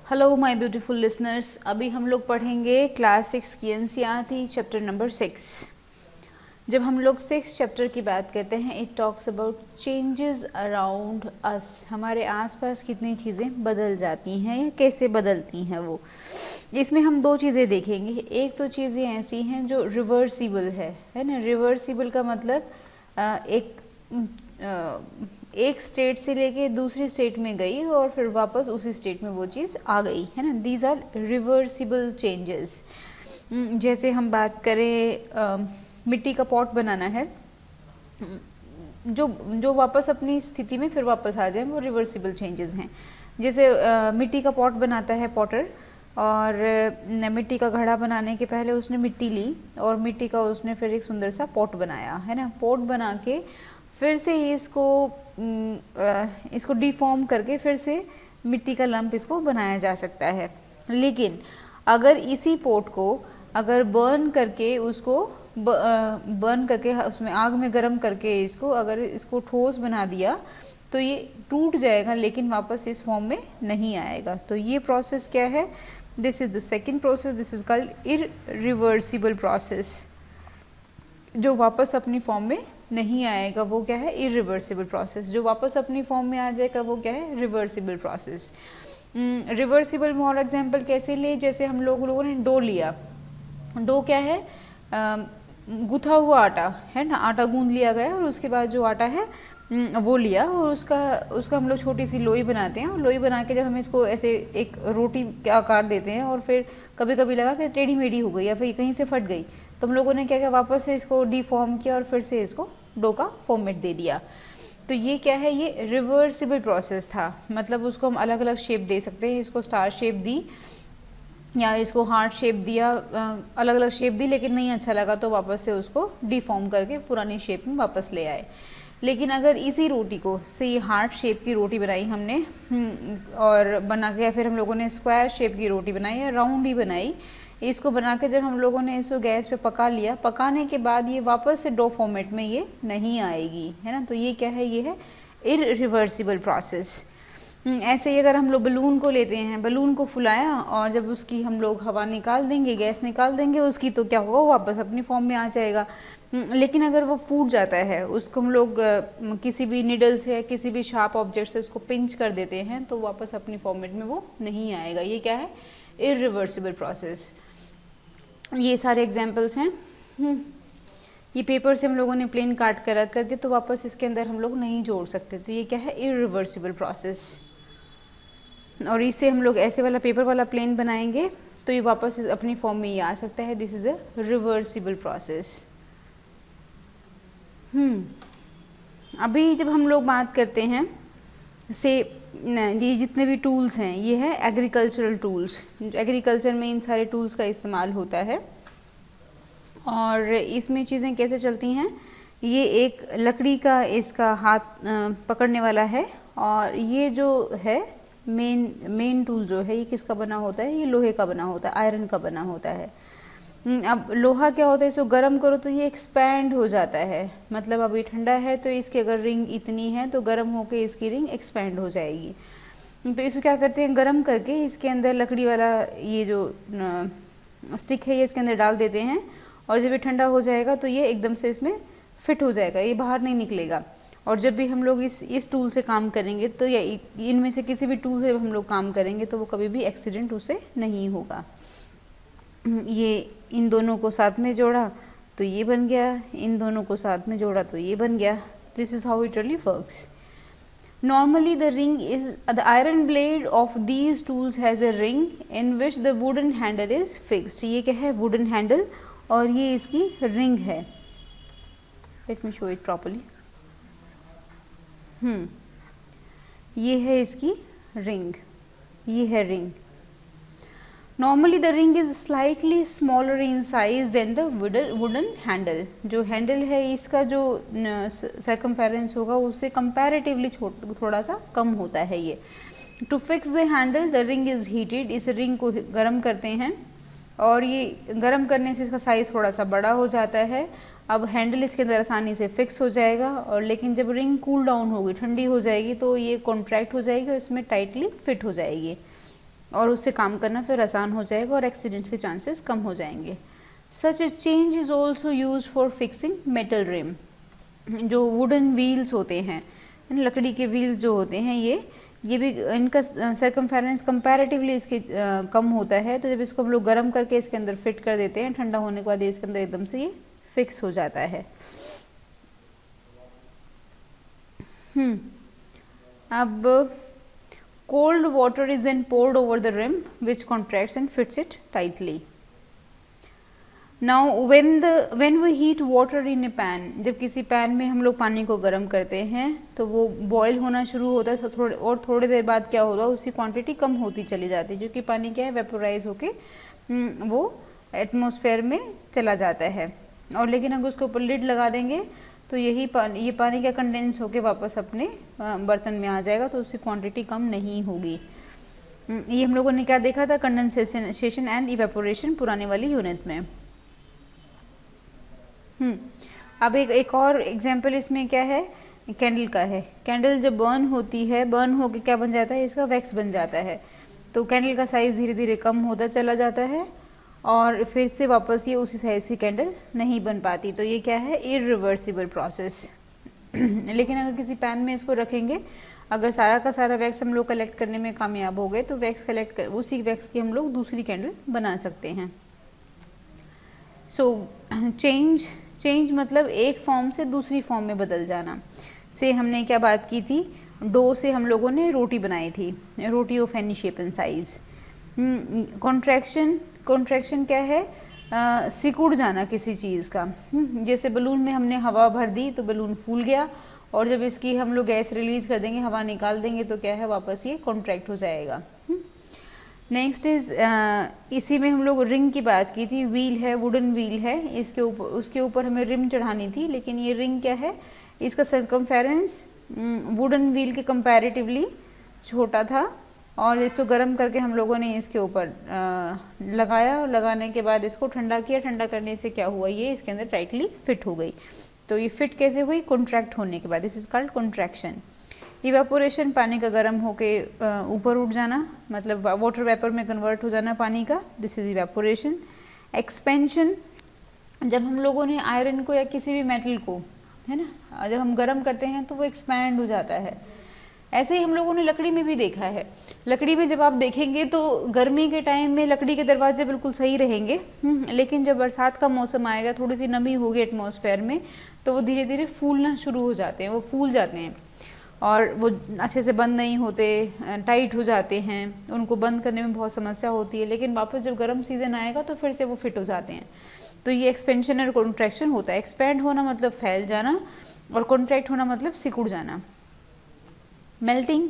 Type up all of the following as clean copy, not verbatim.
Hello my beautiful listeners. अभी हम लोग पढ़ेंगे क्लास 6 की एनसीईआरटी चैप्टर नंबर 6। जब हम लोग 6 चैप्टर की बात करते हैं, it talks about changes around us. हमारे आसपास कितनी चीज़ें बदल जाती हैं या कैसे बदलती हैं वो। इसमें हम दो चीज़ें देखेंगे। एक तो चीज़ें ऐसी हैं जो रिवर्सिबल है ना। रिवर्सिबल का मतलब एक स्टेट से लेके दूसरी स्टेट में गई और फिर वापस उसी स्टेट में वो चीज़ आ गई, है ना। These are reversible changes. जैसे हम बात करें मिट्टी का पॉट बनाना है, जो जो वापस अपनी स्थिति में फिर वापस आ जाए, वो रिवर्सिबल चेंजेस हैं। जैसे मिट्टी का पॉट बनाता है पॉटर, और मिट्टी का घड़ा बनाने के पहले उसने मिट्टी ली और मिट्टी का उसने फिर एक सुंदर सा पॉट बनाया, है ना। पॉट बना के फिर से इसको डिफॉर्म करके फिर से मिट्टी का लंप इसको बनाया जा सकता है। लेकिन अगर इसी पॉट को अगर बर्न करके उसमें आग में गर्म करके अगर इसको ठोस बना दिया तो ये टूट जाएगा, लेकिन वापस इस फॉर्म में नहीं आएगा। तो ये प्रोसेस क्या है? This is the second process. This is called irreversible process. जो वापस अपनी फॉर्म में नहीं आएगा वो क्या है? Irreversible process. जो वापस अपनी फॉर्म में आ जाएगा वो क्या है? Reversible process. Reversible more example कैसे ले? जैसे हम लोगों ने डो लिया। डो क्या है? गूथा हुआ आटा, है ना। आटा गूंद लिया गया और उसके बाद जो आटा है वो लिया और उसका हम लोग छोटी सी लोई बनाते हैं। और लोई बना के जब हम इसको ऐसे एक रोटी के आकार देते हैं और फिर कभी कभी लगा कि टेढ़ी मेढ़ी हो गई या फिर कहीं से फट गई, तो हम लोगों ने क्या किया? वापस से इसको डिफॉर्म किया और फिर से इसको डो का फॉर्मेट दे दिया। तो ये क्या है? ये रिवर्सिबल प्रोसेस था। मतलब उसको हम अलग अलग शेप दे सकते हैं। इसको स्टार शेप दी या इसको हार्ट शेप दिया, अलग अलग शेप दी, लेकिन नहीं अच्छा लगा तो वापस से उसको डिफॉर्म करके पुरानी शेप में वापस ले आए। लेकिन अगर इसी रोटी को से ये हार्ट शेप की रोटी बनाई हमने और बना के, या फिर हम लोगों ने स्क्वायर शेप की रोटी बनाई या राउंड ही बनाई, इसको बना के जब हम लोगों ने इसको गैस पे पका लिया, पकाने के बाद ये वापस से डो फॉर्मेट में ये नहीं आएगी, है ना। तो ये क्या है? ये है इरिवर्सिबल प्रोसेस। ऐसे ही अगर हम लोग बलून को लेते हैं, बलून को फुलाया और जब उसकी हम लोग हवा निकाल देंगे, गैस निकाल देंगे उसकी, तो क्या होगा? वापस अपनी फॉर्म में आ जाएगा। लेकिन अगर वो फूट जाता है, उसको हम लोग किसी भी निडल से या किसी भी शार्प ऑब्जेक्ट से उसको पिंच कर देते हैं, तो वापस अपनी फॉर्मेट में वो नहीं आएगा। ये क्या है? Irreversible process. ये सारे एग्जाम्पल्स हैं। ये पेपर से हम लोगों ने प्लेन काट कर रख कर दिया, तो वापस इसके अंदर हम लोग नहीं जोड़ सकते। तो ये क्या है? Irreversible process. और इससे हम लोग ऐसे वाला पेपर वाला प्लेन बनाएंगे तो ये वापस अपनी फॉर्म में ये आ सकता है। This is a reversible process. अभी जब हम लोग बात करते हैं से ये जितने भी टूल्स हैं, ये है एग्रीकल्चरल टूल्स। एग्रीकल्चर में इन सारे टूल्स का इस्तेमाल होता है। और इसमें चीज़ें कैसे चलती हैं? ये एक लकड़ी का इसका हाथ पकड़ने वाला है, और ये जो है मेन टूल जो है, ये किसका बना होता है? ये लोहे का बना होता है, आयरन का बना होता है। अब लोहा क्या होता है? इसको गर्म करो तो ये एक्सपैंड हो जाता है। मतलब अभी ठंडा है तो इसकी अगर रिंग इतनी है तो गर्म होके इसकी रिंग एक्सपैंड हो जाएगी। तो इसको क्या करते हैं? गर्म करके इसके अंदर लकड़ी वाला ये जो स्टिक है ये इसके अंदर डाल देते हैं, और जब ये ठंडा हो जाएगा तो ये एकदम से इसमें फिट हो जाएगा, ये बाहर नहीं निकलेगा। और जब भी हम लोग इस टूल से काम करेंगे, तो या इनमें से किसी भी टूल से हम लोग काम करेंगे, तो वो कभी भी एक्सीडेंट उससे नहीं होगा। ये इन दोनों को साथ में जोड़ा तो ये बन गया, इन दोनों को साथ में जोड़ा तो ये बन गया। This is how it really works. Normally the iron blade of these tools has a ring in which the wooden handle is fixed. ये क्या है? wooden handle, और ये इसकी ring है। Let me show it properly. ये है इसकी ring, ये है ring. Normally the ring is slightly smaller in size than the wooden handle. जो हैंडल है इसका जो circumference होगा उससे comparatively थोड़ा सा कम होता है ये। To fix the handle the ring is heated. इस रिंग को गर्म करते हैं और ये गर्म करने से इसका साइज़ थोड़ा सा बड़ा हो जाता है। अब हैंडल इसके अंदर आसानी से फिक्स हो जाएगा, और लेकिन जब रिंग कूल डाउन होगी, ठंडी हो जाएगी, तो ये कॉन्ट्रैक्ट हो जाएगी और इसमें टाइटली फिट हो जाएगी। और उससे काम करना फिर आसान हो जाएगा और एक्सीडेंट्स के चांसेस कम हो जाएंगे। Such a change is also use for fixing metal rim. जो वुडन व्हील्स होते हैं, लकड़ी के व्हील्स जो होते हैं, ये भी इनका सर्कमफेरेंस कंपैरेटिवली इसके कम होता है। तो जब इसको हम लोग गर्म करके इसके अंदर फिट कर देते हैं, ठंडा होने के बाद इसके अंदर एकदम से ये फिक्स हो जाता है। अब cold water is then poured over the rim which contracts and fits it tightly. Now when we heat water in a pan, जब किसी पैन में हम लोग पानी को गर्म करते हैं तो वो बॉयल होना शुरू होता है, थोड़ी देर बाद क्या होगा, उसकी क्वांटिटी कम होती चली जाती है, जो कि पानी क्या है वेपोराइज होके वो एटमॉस्फेयर में चला जाता है। और लेकिन अगर उसके ऊपर लिड लगा देंगे तो ये पानी क्या कंडेंस होके वापस अपने बर्तन में आ जाएगा, तो उसकी क्वांटिटी कम नहीं होगी। ये हम लोगों ने क्या देखा था, कंडेंसेशन एंड इवेपोरेशन पुराने वाली यूनिट में। अब एक और एग्जांपल इसमें क्या है, कैंडल का है। कैंडल जब बर्न होती है, बर्न होके क्या बन जाता है, इसका वैक्स बन जाता है। तो कैंडल का साइज़ धीरे धीरे कम होता चला जाता है और फिर से वापस ये उसी साइज की कैंडल नहीं बन पाती। तो ये क्या है, इरिवर्सिबल प्रोसेस। लेकिन अगर किसी पैन में इसको रखेंगे, अगर सारा का सारा वैक्स हम लोग कलेक्ट करने में कामयाब हो गए तो उसी वैक्स की हम लोग दूसरी कैंडल बना सकते हैं। सो चेंज मतलब एक फॉर्म से दूसरी फॉर्म में बदल जाना। से हमने क्या बात की थी, डो से हम लोगों ने रोटी बनाई थी, roti of any shape and size. Contraction क्या है, सिकुड़ जाना किसी चीज़ का। जैसे बलून में हमने हवा भर दी तो बलून फूल गया, और जब इसकी हम लोग गैस रिलीज कर देंगे, हवा निकाल देंगे, तो क्या है, वापस ये कॉन्ट्रैक्ट हो जाएगा। नेक्स्ट इज इसी में हम लोग रिंग की बात की थी। व्हील है, वुडन व्हील है, इसके ऊपर उसके ऊपर हमें रिम चढ़ानी थी, लेकिन ये रिंग क्या है, इसका सर्कमफेरेंस वुडन व्हील के कंपैरेटिवली छोटा था, और इसको गर्म करके हम लोगों ने इसके ऊपर लगाया, और लगाने के बाद इसको ठंडा किया। ठंडा करने से क्या हुआ, ये इसके अंदर टाइटली फिट हो गई। तो ये फिट कैसे हुई, कॉन्ट्रैक्ट होने के बाद, this is called contraction. Evaporation, पानी का गर्म होके ऊपर उठ जाना, मतलब वाटर वेपर में कन्वर्ट हो जाना पानी का, दिस इज इवेपोरेशन। एक्सपेंशन, जब हम लोगों ने आयरन को या किसी भी मेटल को, है ना, जब हम गर्म करते हैं तो वो एक्सपैंड हो जाता है। ऐसे ही हम लोगों ने लकड़ी में भी देखा है। लकड़ी में जब आप देखेंगे तो गर्मी के टाइम में लकड़ी के दरवाजे बिल्कुल सही रहेंगे, लेकिन जब बरसात का मौसम आएगा, थोड़ी सी नमी होगी एटमॉस्फेयर में, तो वो धीरे धीरे फूलना शुरू हो जाते हैं, वो फूल जाते हैं और वो अच्छे से बंद नहीं होते, टाइट हो जाते हैं, उनको बंद करने में बहुत समस्या होती है। लेकिन वापस जब गर्म सीजन आएगा तो फिर से वो फिट हो जाते हैं। तो ये एक्सपेंशन और कॉन्ट्रैक्शन होता है। एक्सपैंड होना मतलब फैल जाना, और कॉन्ट्रैक्ट होना मतलब सिकुड़ जाना। मेल्टिंग,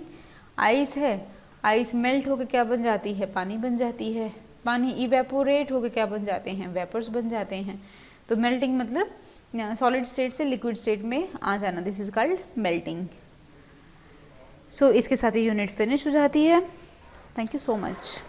आइस है, आइस मेल्ट होकर क्या बन जाती है, पानी बन जाती है। पानी इवेपोरेट होकर क्या बन जाते हैं, वेपर्स बन जाते हैं। तो मेल्टिंग मतलब सॉलिड स्टेट से लिक्विड स्टेट में आ जाना, दिस इज कॉल्ड मेल्टिंग। सो इसके साथ ही यूनिट फिनिश हो जाती है। Thank you so much.